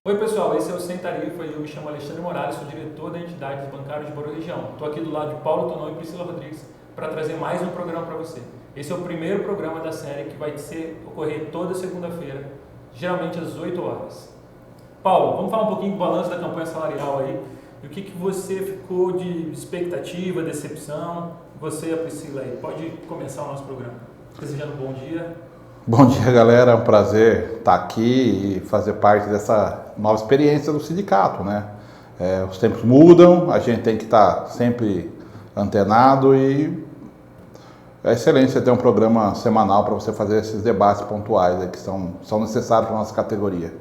Oi pessoal, esse é o Sem Tarifa e eu me chamo Alexandre Morales, sou diretor da entidade bancária de Boa Região. Estou aqui do lado de Paulo Tonon e Priscila Rodrigues para trazer mais um programa para você. Esse é o primeiro programa da série que vai ocorrer toda segunda-feira, geralmente às 8 horas. Paulo, vamos falar um pouquinho do balanço da campanha salarial aí, e o que você ficou de expectativa, decepção, você e a Priscila aí. Pode começar o nosso programa. Desejando um bom dia. Bom dia, galera. É um prazer estar aqui e fazer parte dessa nova experiência do sindicato, né? Os tempos mudam, a gente tem que estar sempre antenado e é excelente você ter um programa semanal para você fazer esses debates pontuais aí, que são necessários para a nossa categoria.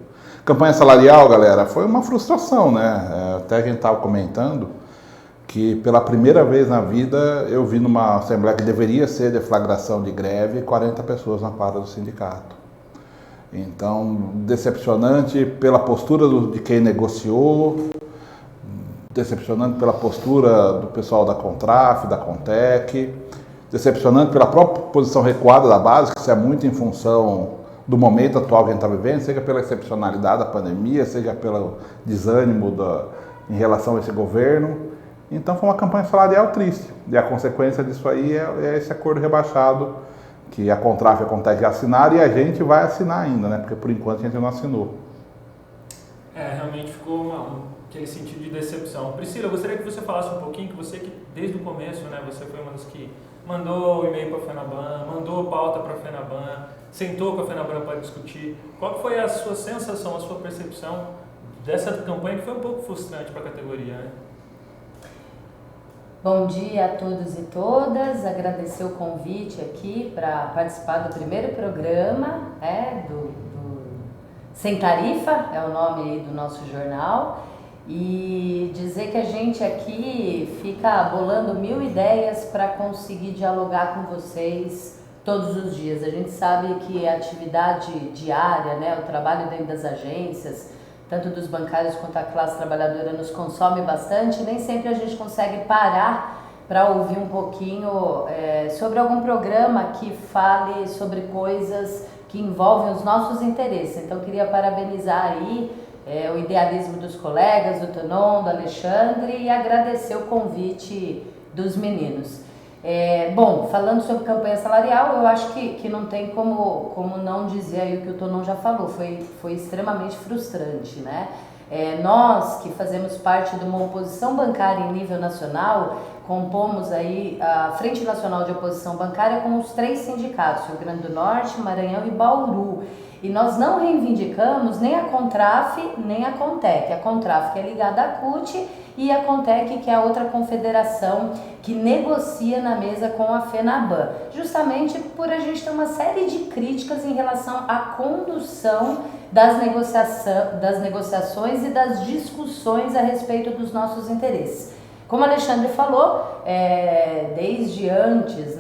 Campanha salarial, galera, foi uma frustração, né? Até a gente estava comentando que pela primeira vez na vida eu vi numa assembleia que deveria ser deflagração de greve 40 pessoas na quadra do sindicato. Então, decepcionante pela postura de quem negociou, decepcionante pela postura do pessoal da Contraf, da Contec, decepcionante pela própria posição recuada da base, que isso é muito em função do momento atual que a gente está vivendo, seja pela excepcionalidade da pandemia, seja pelo desânimo em relação a esse governo. Então foi uma campanha salarial triste, e a consequência disso aí é esse acordo rebaixado que a Contraf e a Contec assinaram e a gente vai assinar ainda, né? Porque por enquanto a gente não assinou. Realmente ficou aquele sentido de decepção. Priscila, eu gostaria que você falasse um pouquinho, que você que desde o começo, né, você foi uma das que mandou o e-mail para a FENABAN, mandou pauta para a FENABAN, sentou com a FENABAN para discutir. Qual que foi a sua sensação, a sua percepção dessa campanha que foi um pouco frustrante para a categoria, né? Bom dia a todos e todas, agradecer o convite aqui para participar do primeiro programa do Sem Tarifa, é o nome aí do nosso jornal, e dizer que a gente aqui fica bolando 1000 ideias para conseguir dialogar com vocês todos os dias. A gente sabe que a atividade diária, né, o trabalho dentro das agências, tanto dos bancários quanto a classe trabalhadora, nos consome bastante, nem sempre a gente consegue parar para ouvir um pouquinho sobre algum programa que fale sobre coisas que envolvem os nossos interesses. Então, queria parabenizar aí o idealismo dos colegas, do Tonon, do Alexandre, e agradecer o convite dos meninos. Bom, falando sobre campanha salarial, eu acho que não tem como não dizer aí o que o Tonon já falou, foi extremamente frustrante, né? Nós que fazemos parte de uma oposição bancária em nível nacional, compomos aí a Frente Nacional de Oposição Bancária com os 3 sindicatos, Rio Grande do Norte, Maranhão e Bauru. E nós não reivindicamos nem a Contraf, nem a Contec. A Contraf que é ligada à CUT e a Contec que é a outra confederação que negocia na mesa com a FENABAN. Justamente por a gente ter uma série de críticas em relação à condução das negociações e das discussões a respeito dos nossos interesses. Como o Alexandre falou, desde antes,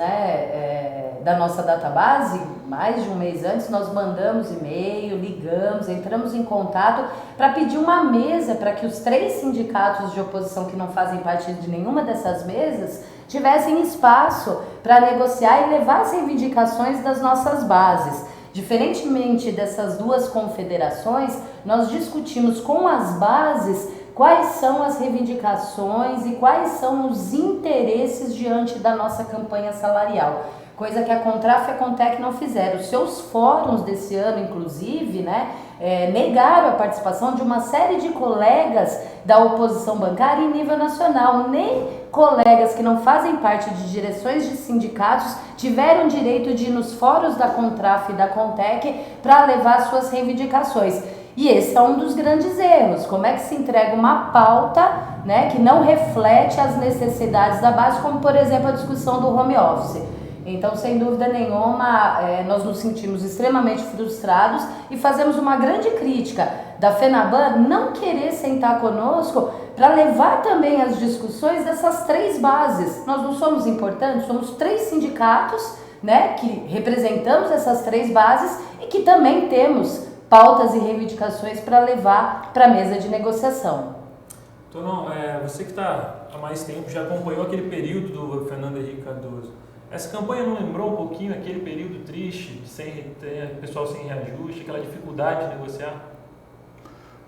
da nossa database, mais de um mês antes, nós mandamos e-mail, ligamos, entramos em contato para pedir uma mesa para que os 3 sindicatos de oposição que não fazem parte de nenhuma dessas mesas tivessem espaço para negociar e levar as reivindicações das nossas bases. Diferentemente dessas 2 confederações, nós discutimos com as bases quais são as reivindicações e quais são os interesses diante da nossa campanha salarial. Coisa que a Contraf e a Contec não fizeram. Os seus fóruns desse ano, inclusive, negaram a participação de uma série de colegas da oposição bancária em nível nacional. Nem colegas que não fazem parte de direções de sindicatos tiveram direito de ir nos fóruns da Contraf e da Contec para levar suas reivindicações. E esse é um dos grandes erros. Como é que se entrega uma pauta, que não reflete as necessidades da base, como, por exemplo, a discussão do home office? Então, sem dúvida nenhuma, nós nos sentimos extremamente frustrados e fazemos uma grande crítica da FENABAN não querer sentar conosco para levar também as discussões dessas 3 bases. Nós não somos importantes, somos 3 sindicatos, que representamos essas 3 bases e que também temos pautas e reivindicações para levar para a mesa de negociação. Tonon, você que está há mais tempo, já acompanhou aquele período do Fernando Henrique Cardoso. Essa campanha não lembrou um pouquinho aquele período triste, pessoal sem reajuste, aquela dificuldade de negociar?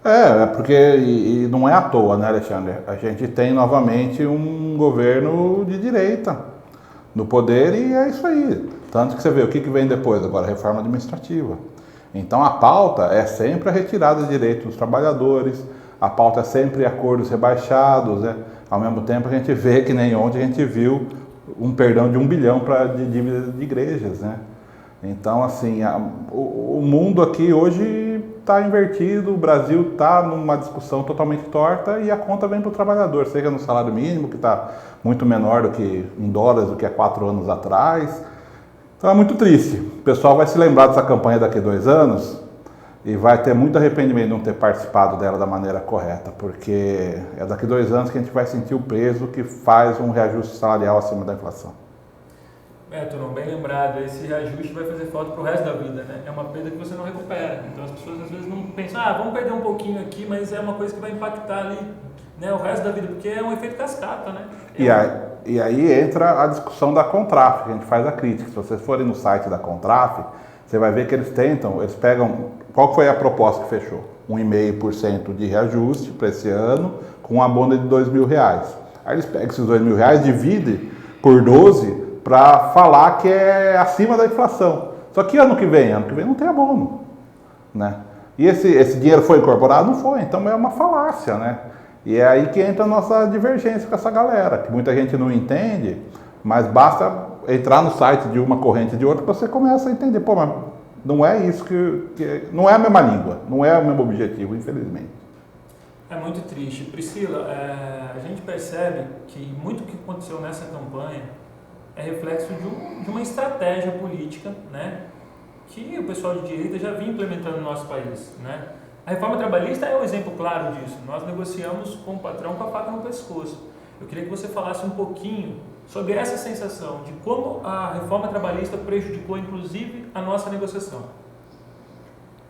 É porque e não é à toa, né, Alexandre? A gente tem novamente um governo de direita no poder e é isso aí. Tanto que você vê o que vem depois, agora a reforma administrativa. Então a pauta é sempre a retirada de direitos dos trabalhadores, a pauta é sempre acordos rebaixados, né? Ao mesmo tempo a gente vê que nem ontem a gente viu um perdão de 1 bilhão de dívida de igrejas, né? Então assim, o mundo aqui hoje está invertido, o Brasil está numa discussão totalmente torta e a conta vem para o trabalhador, seja no salário mínimo, que está muito menor do que em dólares do que há 4 anos atrás. Então é muito triste. O pessoal vai se lembrar dessa campanha daqui a 2 anos e vai ter muito arrependimento de não ter participado dela da maneira correta, porque é daqui a 2 anos que a gente vai sentir o peso que faz um reajuste salarial acima da inflação. Turon, bem lembrado, esse reajuste vai fazer falta para o resto da vida, né? É uma perda que você não recupera. Então as pessoas às vezes não pensam, vamos perder um pouquinho aqui, mas é uma coisa que vai impactar ali, né, o resto da vida, porque é um efeito cascata, né? E aí entra a discussão da Contraf, que a gente faz a crítica. Se vocês forem no site da Contraf, você vai ver que eles pegam, qual foi a proposta que fechou? 1,5% de reajuste para esse ano, com um abono de R$2.000. Aí eles pegam esses R$2.000, dividem por 12 para falar que é acima da inflação. Só que ano que vem não tem abono, né? E esse dinheiro foi incorporado? Não foi, então é uma falácia, né? E é aí que entra a nossa divergência com essa galera, que muita gente não entende, mas basta entrar no site de uma corrente e de outra que você começa a entender. Pô, mas não é isso não é a mesma língua, não é o mesmo objetivo, infelizmente. É muito triste. Priscila, a gente percebe que muito que aconteceu nessa campanha é reflexo de uma estratégia política, né, que o pessoal de direita já vinha implementando no nosso país, né? A reforma trabalhista é um exemplo claro disso. Nós negociamos com o patrão com a faca no pescoço. Eu queria que você falasse um pouquinho sobre essa sensação de como a reforma trabalhista prejudicou, inclusive, a nossa negociação.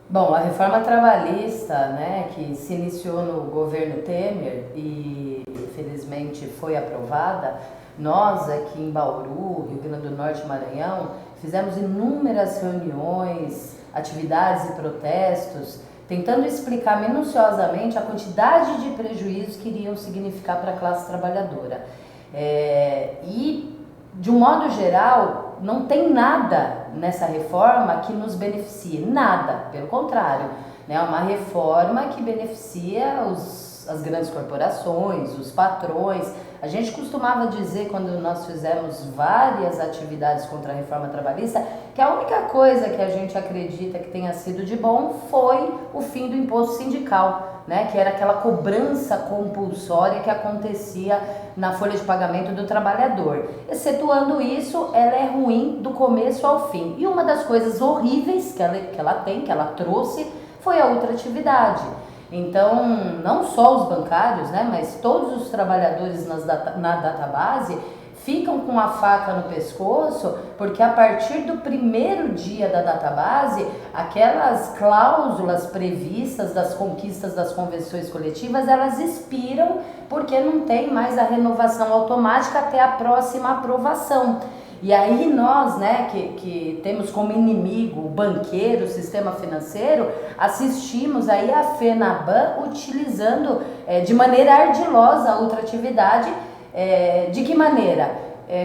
Bom, a reforma trabalhista, né, que se iniciou no governo Temer e, infelizmente, foi aprovada, nós aqui em Bauru, Rio Grande do Norte e Maranhão, fizemos inúmeras reuniões, atividades e protestos, tentando explicar minuciosamente a quantidade de prejuízos que iriam significar para a classe trabalhadora. E, de um modo geral, não tem nada nessa reforma que nos beneficie, nada, pelo contrário, né? É uma reforma que beneficia as grandes corporações, os patrões. A gente costumava dizer, quando nós fizemos várias atividades contra a reforma trabalhista, que a única coisa que a gente acredita que tenha sido de bom foi o fim do imposto sindical, né? Que era aquela cobrança compulsória que acontecia na folha de pagamento do trabalhador. Excetuando isso, ela é ruim do começo ao fim. E uma das coisas horríveis que ela trouxe, foi a ultratividade. Então, não só os bancários, né, mas todos os trabalhadores na database ficam com a faca no pescoço, porque a partir do primeiro dia da database, aquelas cláusulas previstas das conquistas das convenções coletivas, elas expiram porque não tem mais a renovação automática até a próxima aprovação. E aí nós, né, que temos como inimigo o banqueiro, o sistema financeiro, assistimos aí a FENABAN utilizando de maneira ardilosa a ultratividade. De que maneira?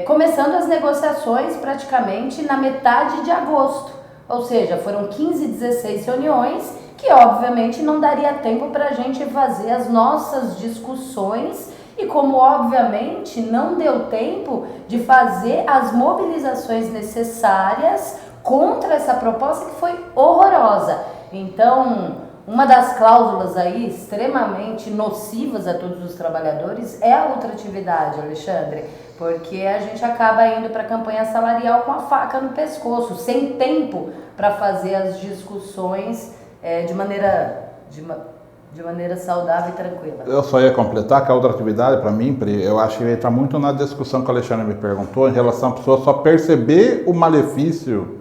Começando as negociações praticamente na metade de agosto. Ou seja, foram 15, 16 reuniões que obviamente não daria tempo para a gente fazer as nossas discussões. E como obviamente não deu tempo de fazer as mobilizações necessárias contra essa proposta que foi horrorosa. Então, uma das cláusulas aí extremamente nocivas a todos os trabalhadores é a ultratividade, Alexandre, porque a gente acaba indo para a campanha salarial com a faca no pescoço, sem tempo para fazer as discussões de maneira saudável e tranquila. Eu só ia completar que a outra atividade, para mim, eu acho que entra muito na discussão que o Alexandre me perguntou, em relação à pessoa só perceber o malefício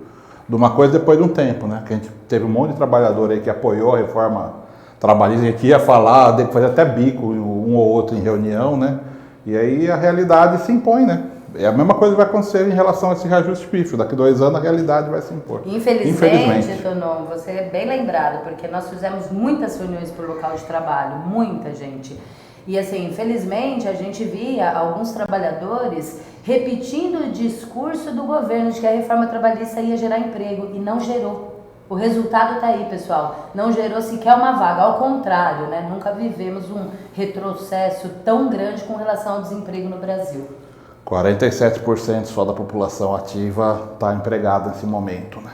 de uma coisa depois de um tempo, né? Que a gente teve um monte de trabalhador aí que apoiou a reforma trabalhista, a gente ia falar, depois até bico um ou outro em reunião, né? E aí a realidade se impõe, né? É a mesma coisa que vai acontecer em relação a esse reajuste pífio. Daqui 2 anos a realidade vai se impor. Infelizmente, Tonon, você é bem lembrado, porque nós fizemos muitas reuniões por local de trabalho, muita gente. E assim, infelizmente, a gente via alguns trabalhadores repetindo o discurso do governo de que a reforma trabalhista ia gerar emprego, e não gerou. O resultado está aí, pessoal. Não gerou sequer uma vaga, ao contrário, né? Nunca vivemos um retrocesso tão grande com relação ao desemprego no Brasil. 47% só da população ativa está empregada nesse momento, né?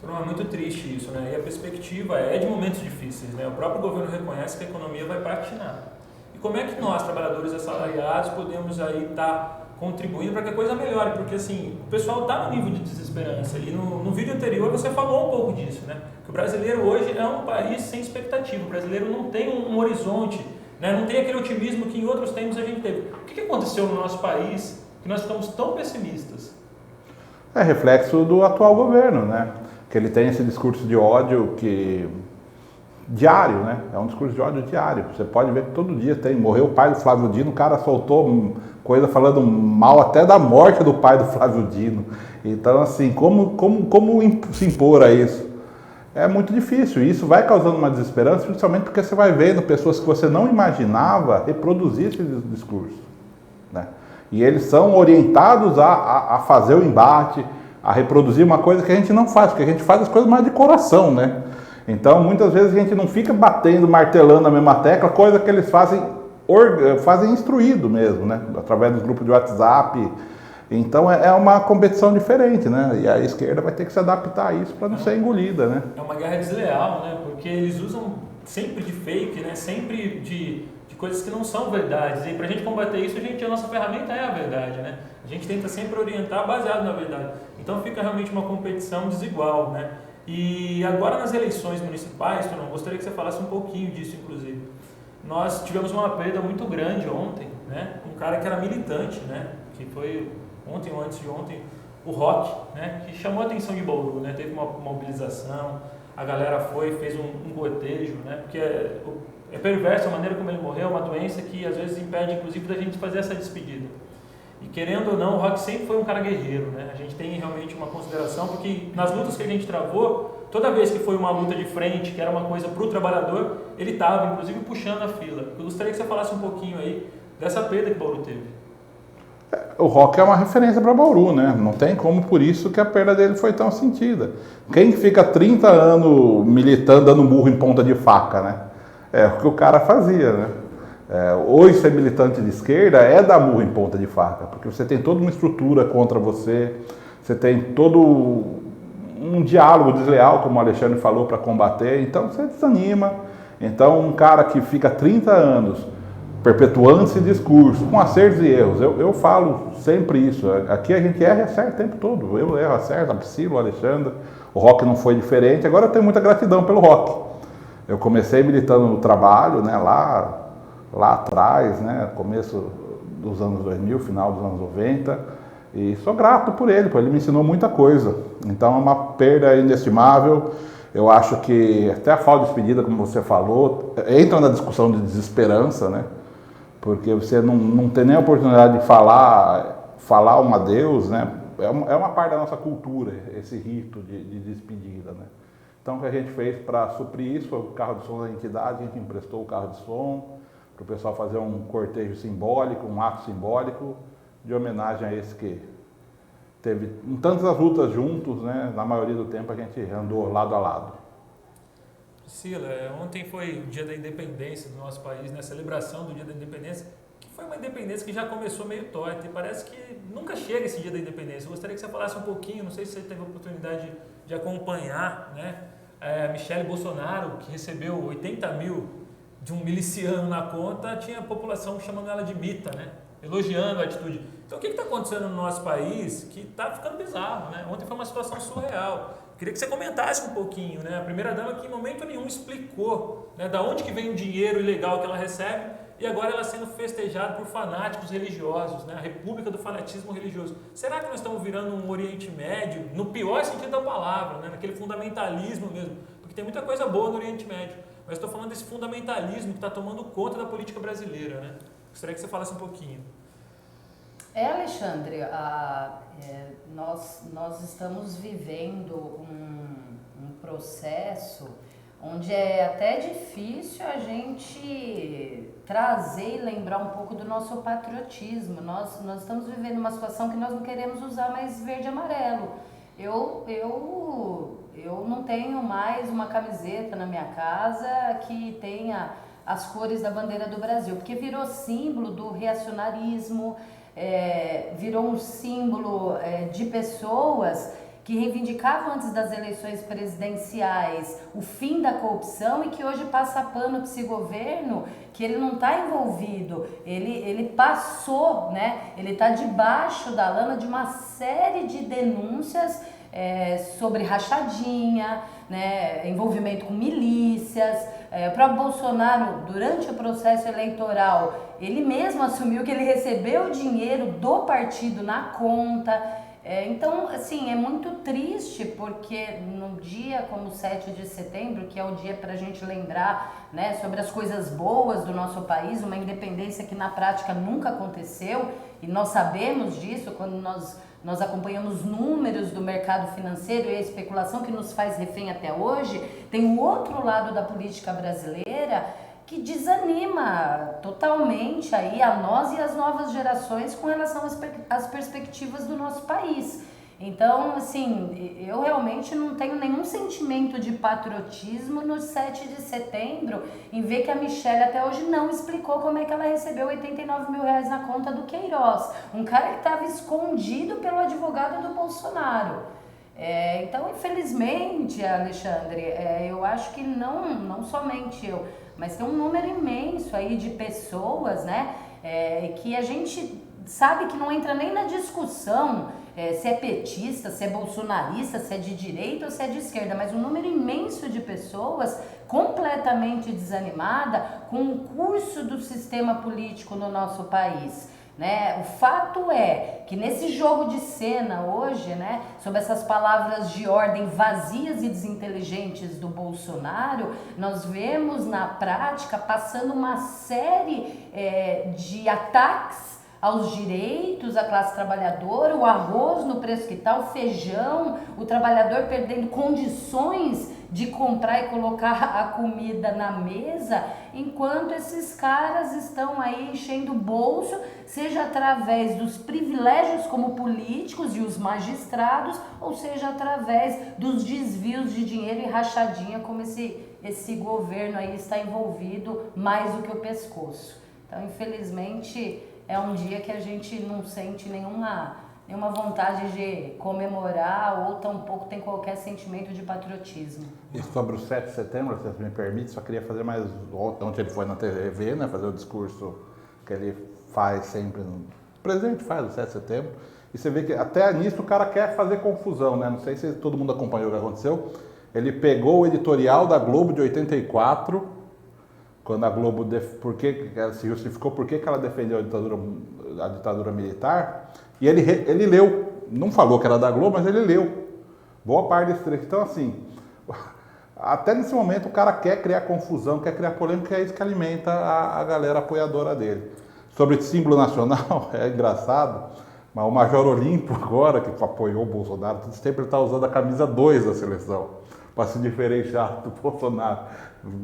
Então, é muito triste isso, né? E a perspectiva é de momentos difíceis, né? O próprio governo reconhece que a economia vai patinar. E como é que nós, trabalhadores assalariados, podemos aí estar contribuindo para que a coisa melhore? Porque assim, o pessoal está no nível de desesperança. E no vídeo anterior você falou um pouco disso, né? Que o brasileiro hoje é um país sem expectativa. O brasileiro não tem um horizonte, né? Não tem aquele otimismo que em outros tempos a gente teve. O que aconteceu no nosso país que nós ficamos tão pessimistas? É reflexo do atual governo, né? Que ele tem esse discurso de ódio diário, né? É um discurso de ódio diário. Você pode ver que todo dia tem. Morreu o pai do Flávio Dino, o cara soltou coisa falando mal até da morte do pai do Flávio Dino. Então, assim, como se impor a isso? É muito difícil. E isso vai causando uma desesperança, principalmente porque você vai vendo pessoas que você não imaginava reproduzir esse discurso, né? E eles são orientados a fazer o embate, a reproduzir uma coisa que a gente não faz, porque a gente faz as coisas mais de coração, né? Então, muitas vezes a gente não fica batendo, martelando a mesma tecla, coisa que eles fazem instruído mesmo, né? Através dos grupos de WhatsApp. Então, é uma competição diferente, né? E a esquerda vai ter que se adaptar a isso para não ser engolida, né? É uma guerra desleal, né? Porque eles usam sempre de fake, né? Sempre de coisas que não são verdades. E para a gente combater isso, a nossa ferramenta é a verdade, né? A gente tenta sempre orientar baseado na verdade. Então, fica realmente uma competição desigual, né? E agora nas eleições municipais, eu gostaria que você falasse um pouquinho disso, inclusive. Nós tivemos uma perda muito grande ontem, né? Um cara que era militante, né? Que foi ontem ou antes de ontem, o Rock, né? Que chamou a atenção de Bauru, né? Teve uma mobilização, a galera fez um cortejo, né? Porque é perverso a maneira como ele morreu, uma doença que às vezes impede, inclusive, da gente fazer essa despedida. E querendo ou não, o Rock sempre foi um cara guerreiro, né? A gente tem realmente uma consideração, porque nas lutas que a gente travou, toda vez que foi uma luta de frente, que era uma coisa para o trabalhador, ele estava, inclusive, puxando a fila. Eu gostaria que você falasse um pouquinho aí dessa perda que Bauru teve. O Rock é uma referência para Bauru, né? Não tem como, por isso que a perda dele foi tão sentida. Quem fica 30 anos militando, dando murro em ponta de faca, né? É o que o cara fazia, né? Hoje ser militante de esquerda é dar murro em ponta de faca, porque você tem toda uma estrutura contra você, você tem todo um diálogo desleal, como o Alexandre falou, para combater, então você desanima. Então um cara que fica 30 anos perpetuando esse discurso, com acertos e erros, eu falo sempre isso, aqui a gente erra e acerta o tempo todo, eu erro, acerto, a Priscila, o Alexandre, o Rock não foi diferente, agora eu tenho muita gratidão pelo Rock. Eu comecei militando no trabalho, né, lá atrás, né, começo dos anos 2000, final dos anos 90, e sou grato por ele me ensinou muita coisa. Então é uma perda inestimável. Eu acho que até a falta de despedida, como você falou, entra na discussão de desesperança, né, porque você não tem nem a oportunidade de falar um adeus, né, é uma parte da nossa cultura, esse rito de despedida, né. Então o que a gente fez para suprir isso foi o carro de som da entidade, a gente emprestou o carro de som, para o pessoal fazer um cortejo simbólico, um ato simbólico de homenagem a esse que teve em tantas lutas juntos, né? Na maioria do tempo a gente andou lado a lado. Priscila, ontem foi o dia da independência do nosso país, né? A celebração do dia da independência, que foi uma independência que já começou meio torta e parece que nunca chega esse dia da independência. Eu gostaria que você falasse um pouquinho, não sei se você teve a oportunidade de acompanhar, né? A Michele Bolsonaro, que recebeu 80 mil de um miliciano na conta, tinha a população chamando ela de mita, né? Elogiando a atitude. Então o que está acontecendo no nosso país que está ficando bizarro, né? Ontem foi uma situação surreal. Queria que você comentasse um pouquinho, né? A primeira-dama que em momento nenhum explicou, né, da onde que vem o dinheiro ilegal que ela recebe e agora ela sendo festejada por fanáticos religiosos, né? A república do fanatismo religioso. Será que nós estamos virando um Oriente Médio, no pior sentido da palavra, né? Naquele fundamentalismo mesmo? Porque tem muita coisa boa no Oriente Médio. Mas estou falando desse fundamentalismo que está tomando conta da política brasileira, né? Gostaria que você falasse um pouquinho. Alexandre, nós estamos vivendo um processo onde é até difícil a gente trazer e lembrar um pouco do nosso patriotismo. Nós estamos vivendo uma situação que nós não queremos usar mais verde e amarelo. Eu não tenho mais uma camiseta na minha casa que tenha as cores da bandeira do Brasil, porque virou símbolo do reacionarismo, virou um símbolo de pessoas que reivindicavam antes das eleições presidenciais o fim da corrupção e que hoje passa pano para esse governo, que ele não está envolvido, ele passou, né? Ele está debaixo da lama de uma série de denúncias sobre rachadinha, né? Envolvimento com milícias. O próprio Bolsonaro, durante o processo eleitoral, ele mesmo assumiu que ele recebeu dinheiro do partido na conta. Então, assim, é muito triste porque num dia como o 7 de setembro, que é o dia para a gente lembrar, né, sobre as coisas boas do nosso país, uma independência que na prática nunca aconteceu, e nós sabemos disso quando nós acompanhamos números do mercado financeiro e a especulação que nos faz refém até hoje, tem o outro lado da política brasileira que desanima totalmente aí a nós e as novas gerações com relação às perspectivas do nosso país. Então, assim, eu realmente não tenho nenhum sentimento de patriotismo no 7 de setembro em ver que a Michelle até hoje não explicou como é que ela recebeu R$89 mil na conta do Queiroz, um cara que estava escondido pelo advogado do Bolsonaro. Então, infelizmente, Alexandre, eu acho que não somente eu, mas tem um número imenso aí de pessoas, né, que a gente sabe que não entra nem na discussão se é petista, se é bolsonarista, se é de direita ou se é de esquerda, mas um número imenso de pessoas completamente desanimada com o curso do sistema político no nosso país. Né? O fato é que nesse jogo de cena hoje, né, sob essas palavras de ordem vazias e desinteligentes do Bolsonaro, nós vemos na prática passando uma série de ataques aos direitos, à classe trabalhadora, o arroz no preço que está, o feijão, o trabalhador perdendo condições de comprar e colocar a comida na mesa, enquanto esses caras estão aí enchendo o bolso, seja através dos privilégios como políticos e os magistrados, ou seja através dos desvios de dinheiro e rachadinha como esse governo aí está envolvido mais do que o pescoço. Então, infelizmente, é um dia que a gente não sente nenhuma vontade de comemorar ou tampouco tem qualquer sentimento de patriotismo. E sobre o 7 de setembro, se você me permite, só queria fazer mais... Ontem ele foi na TV, né, fazer o discurso que ele faz sempre, o presidente faz o 7 de setembro, e você vê que até nisso o cara quer fazer confusão, né? Não sei se todo mundo acompanhou o que aconteceu. Ele pegou o editorial da Globo de 84, quando a Globo se justificou por que ela defendeu a ditadura militar, e ele leu, não falou que era da Globo, mas ele leu boa parte desse trecho. Então, assim, até nesse momento o cara quer criar confusão, quer criar polêmica, é isso que alimenta a galera apoiadora dele. Sobre símbolo nacional, é engraçado, mas o Major Olímpio agora, que apoiou o Bolsonaro, sempre está usando a camisa 2 da seleção, para se diferenciar do Bolsonaro.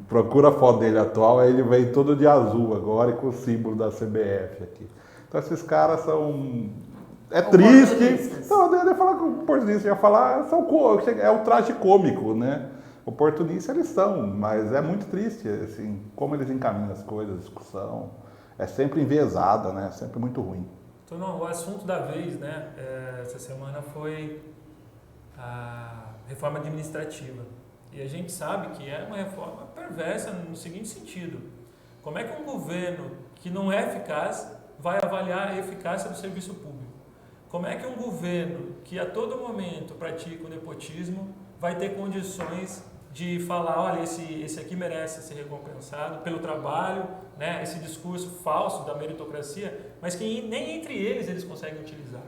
Procura a foto dele atual, aí ele vem todo de azul agora e com o símbolo da CBF aqui. Então esses caras são... É triste. Não, eu ia falar que o oportunista ia falar, é o traje cômico, né? Oportunistas eles são, mas é muito triste, assim, como eles encaminham as coisas, a discussão. É sempre enviesada, né? É sempre muito ruim. Então, o assunto da vez, né, essa semana foi a reforma administrativa. E a gente sabe que é uma reforma perversa no seguinte sentido: como é que um governo que não é eficaz vai avaliar a eficácia do serviço público? Como é que um governo que a todo momento pratica o nepotismo vai ter condições de falar, olha, esse aqui merece ser recompensado pelo trabalho, né, esse discurso falso da meritocracia, mas que nem entre eles conseguem utilizar?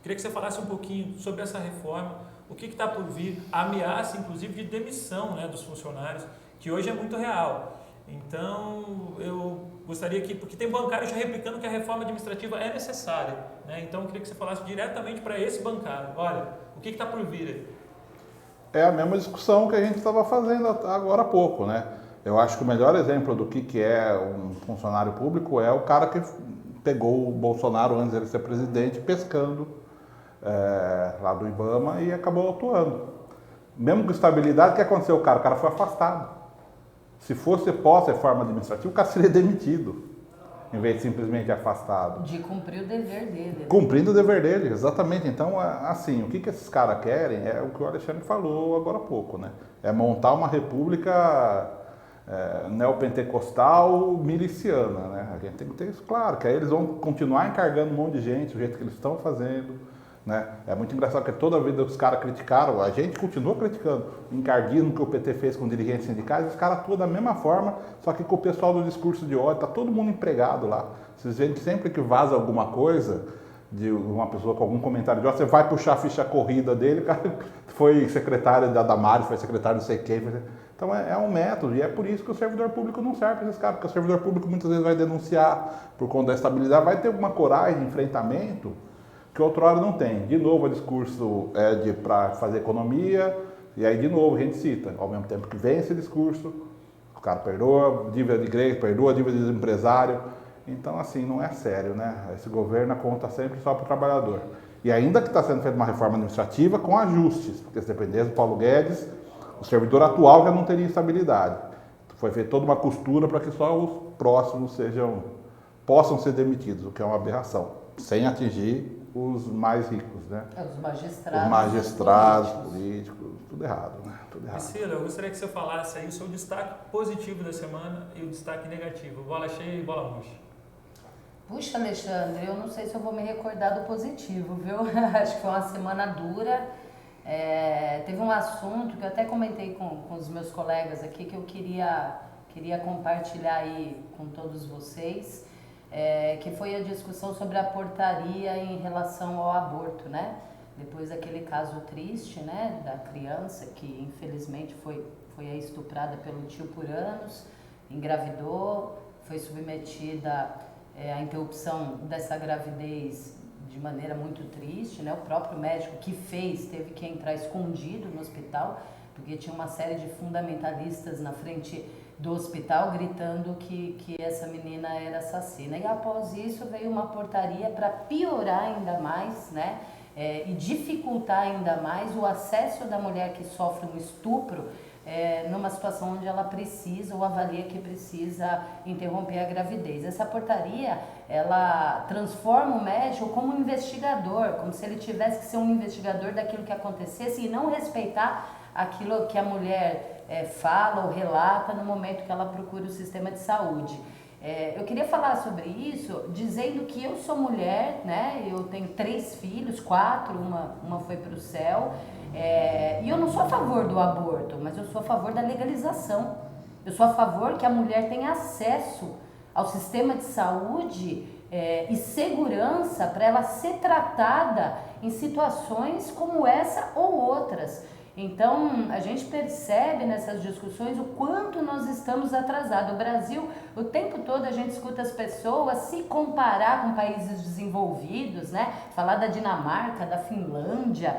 Queria que você falasse um pouquinho sobre essa reforma, o que está por vir, a ameaça, inclusive, de demissão, né, dos funcionários, que hoje é muito real. Então, eu gostaria que, porque tem bancário já replicando que a reforma administrativa é necessária, né? Então, eu queria que você falasse diretamente para esse bancário. Olha, o que está por vir aí? É a mesma discussão que a gente estava fazendo agora há pouco, né? Eu acho que o melhor exemplo do que é um funcionário público é o cara que pegou o Bolsonaro antes de ele ser presidente pescando lá do IBAMA e acabou atuando. Mesmo com estabilidade, o que aconteceu? O cara foi afastado. Se fosse pós-reforma administrativa, o cara seria demitido, em vez de simplesmente afastado. De cumprir o dever dele. Cumprindo o dever dele, exatamente. Então, assim, o que esses caras querem é o que o Alexandre falou agora há pouco, né? É montar uma república neopentecostal miliciana, né? A gente tem que ter isso claro, que aí eles vão continuar encargando um monte de gente, do jeito que eles estão fazendo. Né? É muito engraçado que toda vida os caras criticaram, a gente continua criticando o encarguismo que o PT fez com dirigentes sindicais, os caras atuam da mesma forma, só que com o pessoal do discurso de ódio, tá todo mundo empregado lá. Vocês veem que sempre que vaza alguma coisa de uma pessoa com algum comentário de ódio, você vai puxar a ficha corrida dele, o cara foi secretário da Damares, foi secretário não sei quem. Então é um método, e é por isso que o servidor público não serve para esses caras, porque o servidor público muitas vezes vai denunciar por conta da estabilidade, vai ter uma coragem de enfrentamento que outra hora não tem. De novo, o discurso é para fazer economia, e aí de novo a gente cita, ao mesmo tempo que vem esse discurso, o cara perdoa, dívida de igreja, perdoa, dívida de empresário. Então, assim, não é sério, né? Esse governo conta sempre só para o trabalhador. E ainda que está sendo feita uma reforma administrativa com ajustes, porque se dependesse do Paulo Guedes, o servidor atual já não teria estabilidade. Foi feita toda uma costura para que só os próximos possam ser demitidos, o que é uma aberração, sem atingir os mais ricos, né? Os magistrados. Os magistrados, políticos, tudo errado, né? Tudo errado. Priscila, eu gostaria que você falasse aí o seu destaque positivo da semana e o destaque negativo. Bola cheia e bola murcha. Puxa, Alexandre, eu não sei se eu vou me recordar do positivo, viu? Acho que foi uma semana dura. Teve um assunto que eu até comentei com os meus colegas aqui que eu queria compartilhar aí com todos vocês. Que foi a discussão sobre a portaria em relação ao aborto, né? Depois daquele caso triste, né, da criança que infelizmente foi estuprada pelo tio por anos, engravidou, foi submetida à interrupção dessa gravidez de maneira muito triste, né? O próprio médico que fez teve que entrar escondido no hospital, porque tinha uma série de fundamentalistas na frente do hospital gritando que essa menina era assassina. E após isso veio uma portaria para piorar ainda mais, né? E dificultar ainda mais o acesso da mulher que sofre um estupro numa situação onde ela precisa ou avalia que precisa interromper a gravidez. Essa portaria, ela transforma o médico como um investigador, como se ele tivesse que ser um investigador daquilo que acontecesse e não respeitar aquilo que a mulher fala ou relata no momento que ela procura o sistema de saúde. Eu queria falar sobre isso dizendo que eu sou mulher, né? Eu tenho 3 filhos, 4, uma foi para o céu, e eu não sou a favor do aborto, mas eu sou a favor da legalização. Eu sou a favor que a mulher tenha acesso ao sistema de saúde e segurança para ela ser tratada em situações como essa ou outras. Então, a gente percebe nessas discussões o quanto nós estamos atrasados. O Brasil, o tempo todo a gente escuta as pessoas se comparar com países desenvolvidos, né? Falar da Dinamarca, da Finlândia,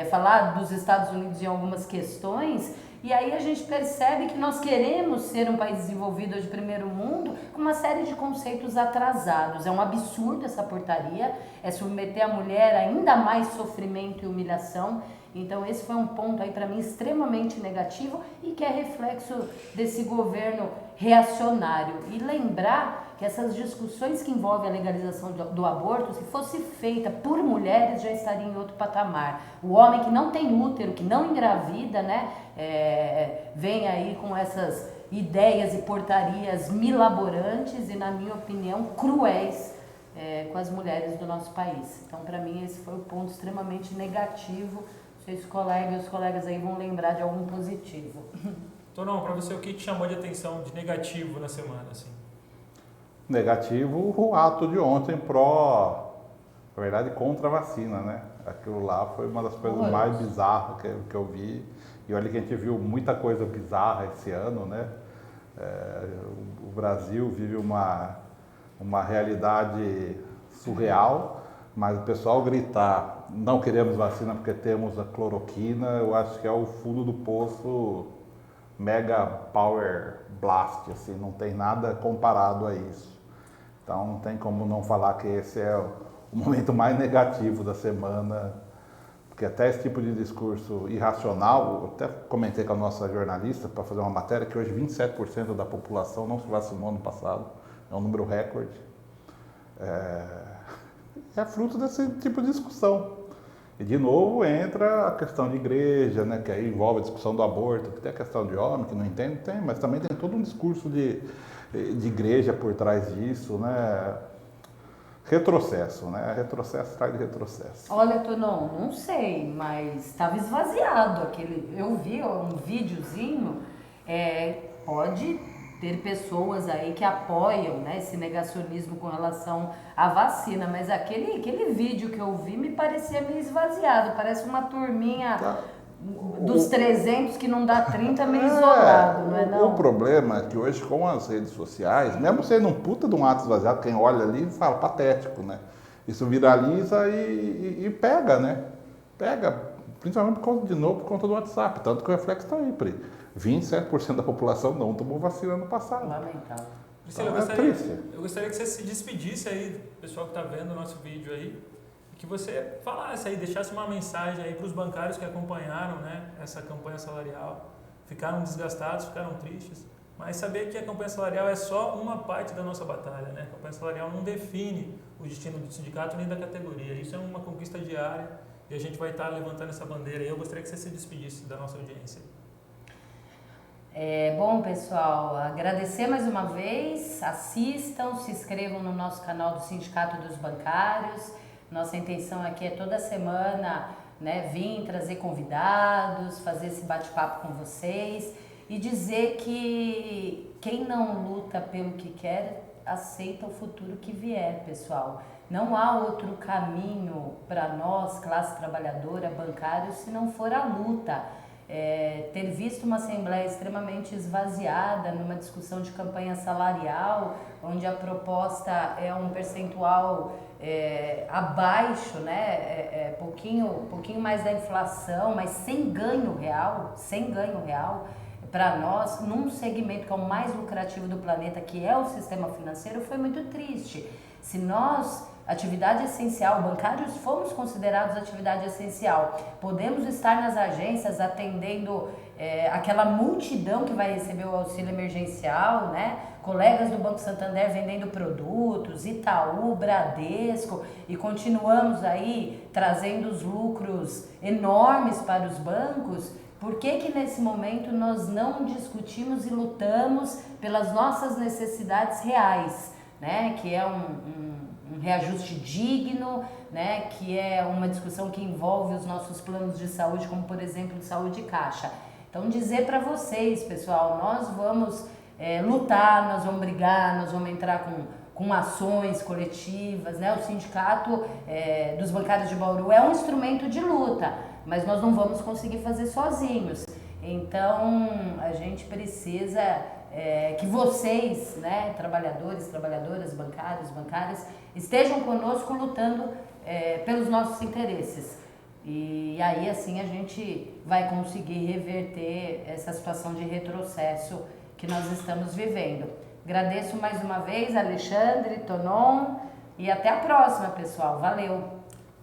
falar dos Estados Unidos em algumas questões. E aí a gente percebe que nós queremos ser um país desenvolvido de primeiro mundo com uma série de conceitos atrasados. É um absurdo essa portaria, é submeter a mulher a ainda mais sofrimento e humilhação. Então esse foi um ponto aí para mim extremamente negativo e que é reflexo desse governo reacionário. E lembrar que essas discussões que envolvem a legalização do aborto, se fosse feita por mulheres, já estaria em outro patamar. O homem que não tem útero, que não engravida, né, vem aí com essas ideias e portarias milaborantes e, na minha opinião, cruéis com as mulheres do nosso país. Então, para mim, esse foi o ponto extremamente negativo. Não sei se os colegas aí vão lembrar de algum positivo. Torão, para você, o que te chamou de atenção de negativo na semana, assim? Negativo o ato de ontem na verdade, contra a vacina, né? Aquilo lá foi uma das coisas mais bizarras que eu vi. E olha que a gente viu muita coisa bizarra esse ano, né? O Brasil vive uma realidade surreal, mas o pessoal gritar, não queremos vacina porque temos a cloroquina, eu acho que é o fundo do poço mega power blast, assim, não tem nada comparado a isso. Então não tem como não falar que esse é o momento mais negativo da semana, porque até esse tipo de discurso irracional, eu até comentei com a nossa jornalista para fazer uma matéria que hoje 27% da população não se vacinou no passado, é um número recorde. É fruto desse tipo de discussão. E de novo entra a questão de igreja, né, que aí envolve a discussão do aborto, que tem a questão de homem, que não entende, tem, mas também tem todo um discurso de igreja por trás disso, né? Retrocesso, né? Retrocesso traz retrocesso. Olha, Tonon, não sei, mas estava esvaziado aquele. Eu vi um videozinho, pode ter pessoas aí que apoiam, né, esse negacionismo com relação à vacina, mas aquele vídeo que eu vi me parecia meio esvaziado, parece uma turminha dos 300 que não dá 30 meio isolado, não é não? O problema é que hoje com as redes sociais, mesmo sendo um puta de um ato esvaziado, quem olha ali fala patético, né? Isso viraliza e pega, né? Pega, principalmente por conta do WhatsApp, tanto que o reflexo está aí, Pri. 27% da população não tomou vacina no passado. Lamentável. Priscila, então, eu gostaria que você se despedisse aí, pessoal que está vendo o nosso vídeo aí, que você falasse aí, deixasse uma mensagem aí para os bancários que acompanharam, né, essa campanha salarial, ficaram desgastados, ficaram tristes, mas saber que a campanha salarial é só uma parte da nossa batalha, né? A campanha salarial não define o destino do sindicato nem da categoria, isso é uma conquista diária e a gente vai estar levantando essa bandeira aí. Eu gostaria que você se despedisse da nossa audiência. Bom, pessoal, agradecer mais uma vez, assistam, se inscrevam no nosso canal do Sindicato dos Bancários. Nossa intenção aqui é toda semana, né, vir trazer convidados, fazer esse bate-papo com vocês e dizer que quem não luta pelo que quer, aceita o futuro que vier, pessoal. Não há outro caminho para nós, classe trabalhadora, bancários, se não for a luta. Ter visto uma Assembleia extremamente esvaziada numa discussão de campanha salarial, onde a proposta é um percentual abaixo, né, pouquinho mais da inflação, mas sem ganho real, para nós, num segmento que é o mais lucrativo do planeta, que é o sistema financeiro, foi muito triste. Se nós, atividade essencial, bancários fomos considerados atividade essencial, podemos estar nas agências atendendo aquela multidão que vai receber o auxílio emergencial, né? Colegas do Banco Santander vendendo produtos, Itaú, Bradesco, e continuamos aí trazendo os lucros enormes para os bancos. Por que nesse momento nós não discutimos e lutamos pelas nossas necessidades reais, né? Que é um reajuste digno, né? Que é uma discussão que envolve os nossos planos de saúde, como por exemplo Saúde Caixa. Então dizer para vocês, pessoal, nós vamos lutar, nós vamos brigar, nós vamos entrar com ações coletivas, né? O Sindicato dos Bancários de Bauru é um instrumento de luta, mas nós não vamos conseguir fazer sozinhos. Então a gente precisa que vocês, né, trabalhadores, trabalhadoras, bancários, bancárias, estejam conosco lutando pelos nossos interesses. E aí assim a gente vai conseguir reverter essa situação de retrocesso que nós estamos vivendo. Agradeço mais uma vez, Alexandre, Tonon, e até a próxima, pessoal. Valeu!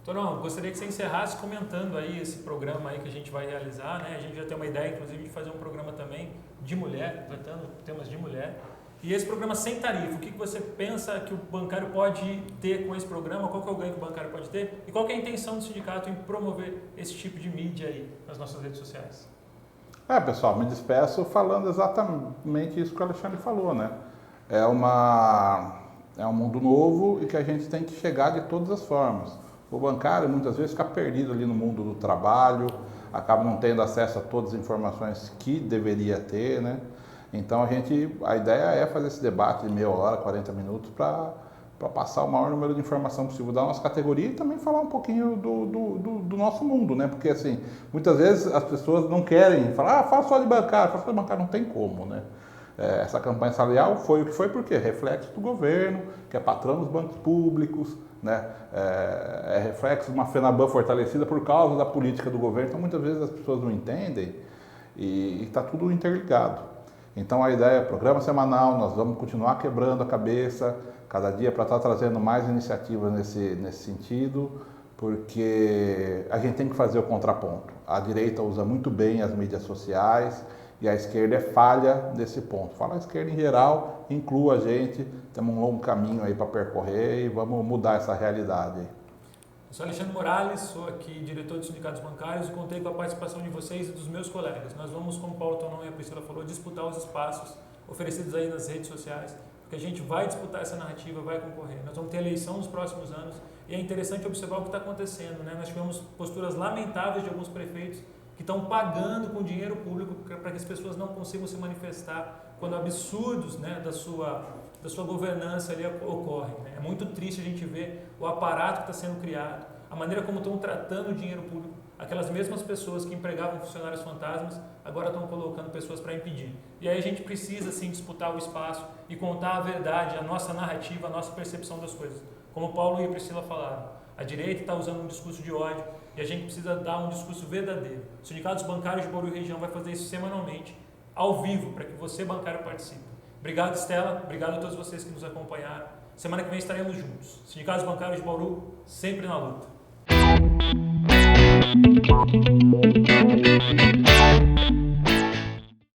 Tonon, gostaria que você encerrasse comentando aí esse programa aí que a gente vai realizar, né? A gente já tem uma ideia, inclusive, de fazer um programa também de mulher, tratando temas de mulher. E esse programa sem tarifa, o que você pensa que o bancário pode ter com esse programa? Qual que é o ganho que o bancário pode ter? E qual que é a intenção do sindicato em promover esse tipo de mídia aí nas nossas redes sociais? Pessoal, me despeço falando exatamente isso que o Alexandre falou, né? É um mundo novo e que a gente tem que chegar de todas as formas. O bancário muitas vezes fica perdido ali no mundo do trabalho, acaba não tendo acesso a todas as informações que deveria ter, né? Então a ideia é fazer esse debate de meia hora, 40 minutos para passar o maior número de informação possível da nossa categoria e também falar um pouquinho do nosso mundo, né? Porque assim, muitas vezes as pessoas não querem falar, fala só de bancário, não tem como, né? Essa campanha salarial foi o que foi, por quê? Reflexo do governo, que é patrão dos bancos públicos, né? É reflexo de uma FENABAN fortalecida por causa da política do governo. Então, muitas vezes as pessoas não entendem e está tudo interligado. Então, a ideia é programa semanal, nós vamos continuar quebrando a cabeça cada dia para estar trazendo mais iniciativas nesse sentido, porque a gente tem que fazer o contraponto. A direita usa muito bem as mídias sociais e a esquerda é falha nesse ponto. Fala a esquerda em geral, inclua a gente, temos um longo caminho aí para percorrer e vamos mudar essa realidade. Eu sou Alexandre Morales, sou aqui diretor dos sindicatos bancários e contei com a participação de vocês e dos meus colegas. Nós vamos, como o Paulo Tonon e a Priscila falou, disputar os espaços oferecidos aí nas redes sociais, porque a gente vai disputar essa narrativa, vai concorrer. Nós vamos ter eleição nos próximos anos e é interessante observar o que está acontecendo, né? Nós tivemos posturas lamentáveis de alguns prefeitos que estão pagando com dinheiro público para que as pessoas não consigam se manifestar quando absurdos, né, da sua governança ali ocorrem, né? É muito triste a gente ver o aparato que está sendo criado, a maneira como estão tratando o dinheiro público. Aquelas mesmas pessoas que empregavam funcionários fantasmas agora estão colocando pessoas para impedir. E aí a gente precisa sim disputar o espaço e contar a verdade, a nossa narrativa, a nossa percepção das coisas. Como o Paulo e a Priscila falaram, a direita está usando um discurso de ódio e a gente precisa dar um discurso verdadeiro. O Sindicato dos Bancários de Bauru e Região vai fazer isso semanalmente, ao vivo, para que você, bancário, participe. Obrigado, Estela. Obrigado a todos vocês que nos acompanharam. Semana que vem estaremos juntos. Sindicatos Bancários de Bauru, sempre na luta.